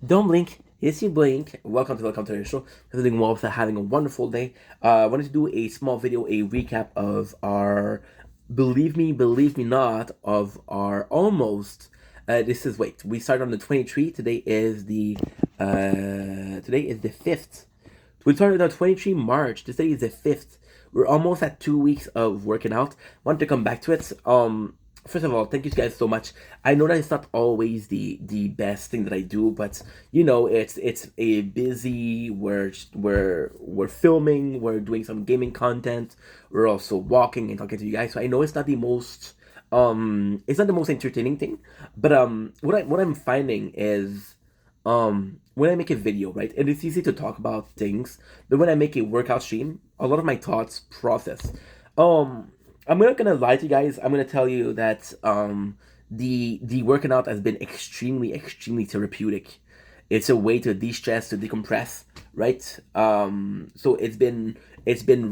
Don't blink. It's you blink. Welcome to the show. Hope doing well, having a wonderful day. I wanted to do a small video, a recap of our, believe me not, of our almost. This is wait. We started on the 23. Today is the 5th. We started on 23 March. Today is the 5th. We're almost at 2 weeks of working out. Want to come back to it. First of all, thank you guys so much. I know that it's not always the best thing that I do, but it's a busy. We're filming, we're doing some gaming content, we're also walking and talking to you guys. So I know it's not the most entertaining thing, but what I'm finding is when I make a video, right, and it's easy to talk about things, but when I make a workout stream, a lot of my thoughts process. Um, I'm not gonna lie to you guys. I'm gonna tell you that the working out has been extremely therapeutic. It's a way to de-stress, to decompress, right? So it's been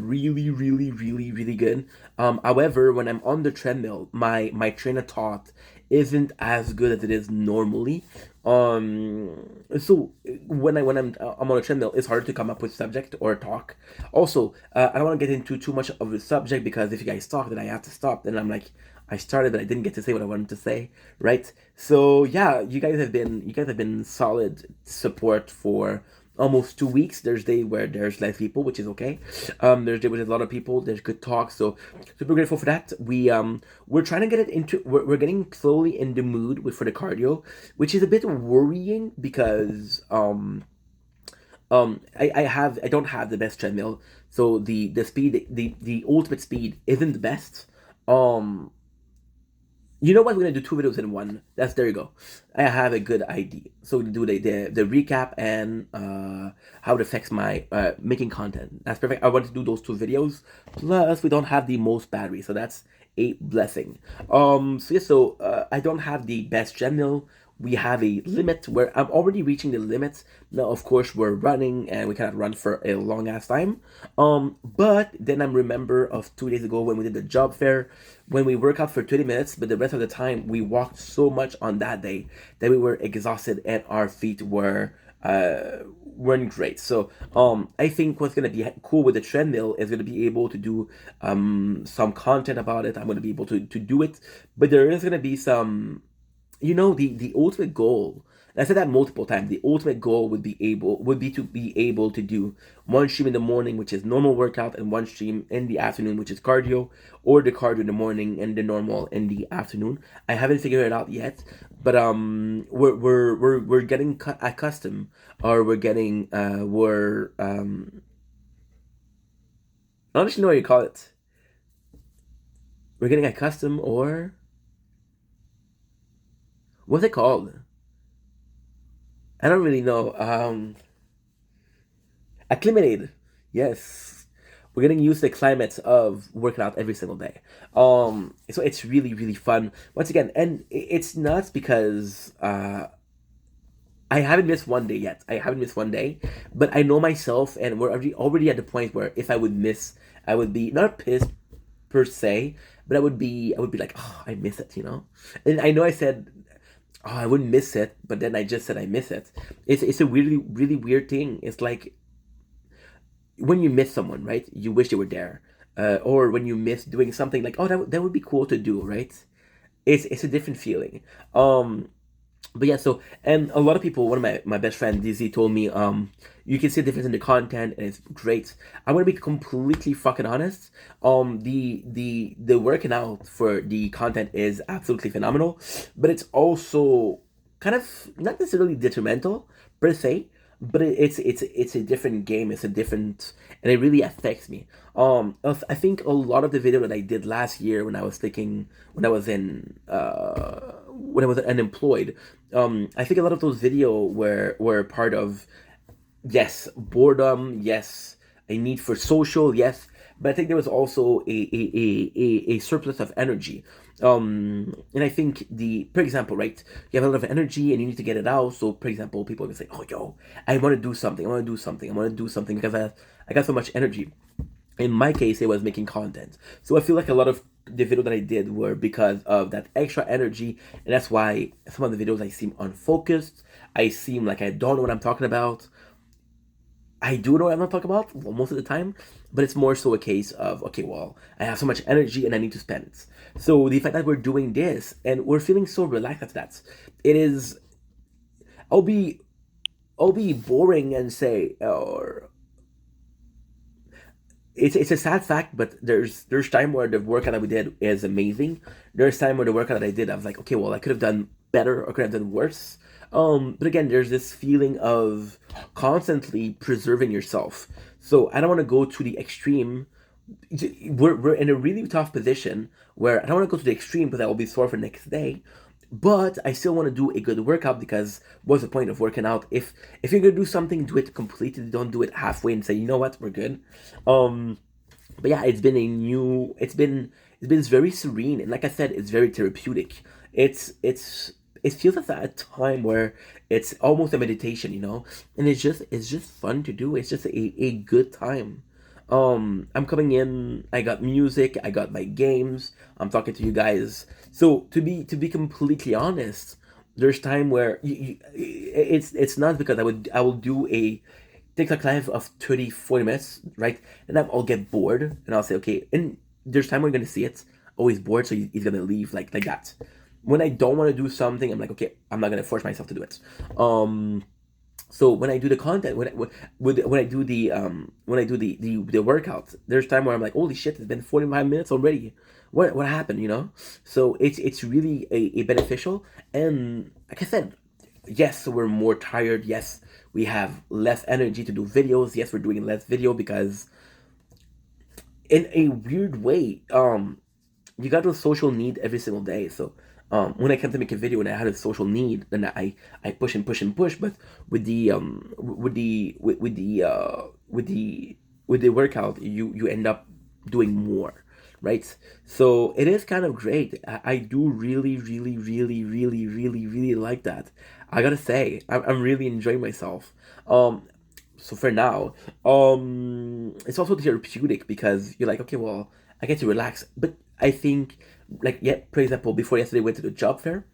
really good. However, when I'm on the treadmill, my train of thought isn't as good as it is normally. So when I'm on a treadmill, it's hard to come up with subject or talk. Also, I don't want to get into too much of the subject because if you guys talk, then I have to stop. Then I'm like, I started, but I didn't get to say what I wanted to say, right? So yeah, you guys have been solid support for almost 2 weeks. There's day where there's less people, which is okay. There's day where there's a lot of people. There's good talk, so super grateful for that. We're trying to get it into. We're getting slowly in the mood for the cardio, which is a bit worrying because I don't have the best treadmill, so the speed, the ultimate speed isn't the best. Um, you know what? We're gonna do two videos in one. There you go. I have a good idea. So we do the recap and how it affects my making content. That's perfect. I want to do those two videos. Plus, we don't have the most battery, so that's a blessing. So yeah, I don't have the best general. We have a limit where I'm already reaching the limit. Now, of course, we're running and we cannot run for a long ass time. But then I remember of 2 days ago when we did the job fair, when we work out for 20 minutes, but the rest of the time we walked so much on that day that we were exhausted and our feet weren't great. So I think what's gonna be cool with the treadmill is gonna be able to do some content about it. I'm gonna be able to do it, but there is gonna be some, the ultimate goal. And I said that multiple times. The ultimate goal would be to be able to do one stream in the morning, which is normal workout, and one stream in the afternoon, which is cardio, or the cardio in the morning and the normal in the afternoon. I haven't figured it out yet, but we're getting accustomed, or we're I don't actually know what you call it. We're getting accustomed, or what's it called? I don't really know. Acclimated. Yes. We're getting used to the climate of working out every single day. So it's really fun. Once again, and it's nuts because I haven't missed one day yet. I haven't missed one day, but I know myself, and we're already at the point where if I would miss, I would be not pissed per se, but I would be like, oh, I miss it, you know. And I know I said, oh, I wouldn't miss it, but then I just said I miss it. It's a really weird thing. It's like when you miss someone, right? You wish they were there, or when you miss doing something like, oh, that would be cool to do, right? It's a different feeling. But yeah, so, and a lot of people, one of my best friend DZ told me, you can see the difference in the content and it's great. I'm gonna be completely fucking honest. The working out for the content is absolutely phenomenal, but it's also kind of not necessarily detrimental per se, but it's a different game. It's a different, and it really affects me. I think a lot of the video that I did last year when I was thinking, when I was unemployed, I think a lot of those video were part of, yes, boredom, yes, a need for social, yes, but I think there was also a surplus of energy. And I think for example, right, you have a lot of energy and you need to get it out. So, for example, people can say, "Oh, yo, I want to do something. I want to do something. I want to do something because I got so much energy." In my case, it was making content. So I feel like a lot of the video that I did were because of that extra energy, and that's why some of the videos I seem unfocused. I seem like I don't know what I'm talking about. I do know what I'm not talking about most of the time, but it's more so a case of, okay, well, I have so much energy and I need to spend it. So the fact that we're doing this and we're feeling so relaxed after that, it is. I'll be I'll be boring and say, or it's a sad fact, but there's time where the workout that we did is amazing. There's time where the workout that I did, I was like, okay, well, I could have done better or could have done worse. But again, there's this feeling of constantly preserving yourself. So I don't want to go to the extreme. We're in a really tough position where I don't want to go to the extreme because I will be sore for the next day. But I still want to do a good workout because what's the point of working out if you're gonna do something, do it completely. Don't do it halfway and say, you know what, we're good. Um, but yeah, it's been very serene and like I said, it's very therapeutic. It feels like a time where it's almost a meditation, and it's just fun to do. It's just a good time. I'm coming in. I got music. I got my games. I'm talking to you guys. So to be completely honest, there's time where it's not because I will do a TikTok live of 30, 40 minutes, right? And then I'll get bored and I'll say, okay, and there's time we're gonna see it. Always bored, so he's gonna leave like that. When I don't want to do something, I'm like, okay, I'm not gonna force myself to do it. So when I do the content, when I do the workout, there's time where I'm like, holy shit, it's been 45 minutes already. What happened, So it's really a beneficial, and like I said, yes, we're more tired. Yes, we have less energy to do videos. Yes, we're doing less video because in a weird way, you got a social need every single day. So when I came to make a video and I had a social need, then I push and push and push. But with the workout, you end up doing more, right? So it is kind of great. I do really, really, really, really, really, really like that. I gotta say, I'm really enjoying myself. So for now, it's also therapeutic because you're like, okay, well, I get to relax. But I think, like, yeah, for example, before yesterday, we went to the job fair.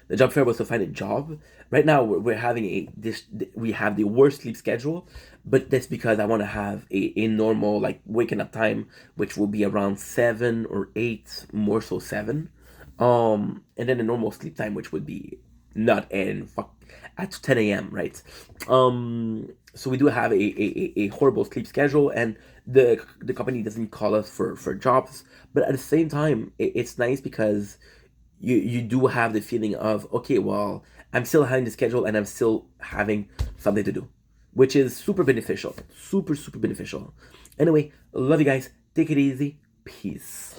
The job fair was to find a job. Right now, we're having we have the worst sleep schedule, but that's because I want to have a normal like waking up time, which will be around 7 or 8, more so 7, and then a normal sleep time, which would be not in fuck at 10 a.m. Right? So we do have a horrible sleep schedule, and the company doesn't call us for jobs, but at the same time, it's nice because you do have the feeling of, okay, well, I'm still having the schedule and I'm still having something to do, which is super beneficial, super beneficial. Anyway, love you guys. Take it easy. Peace.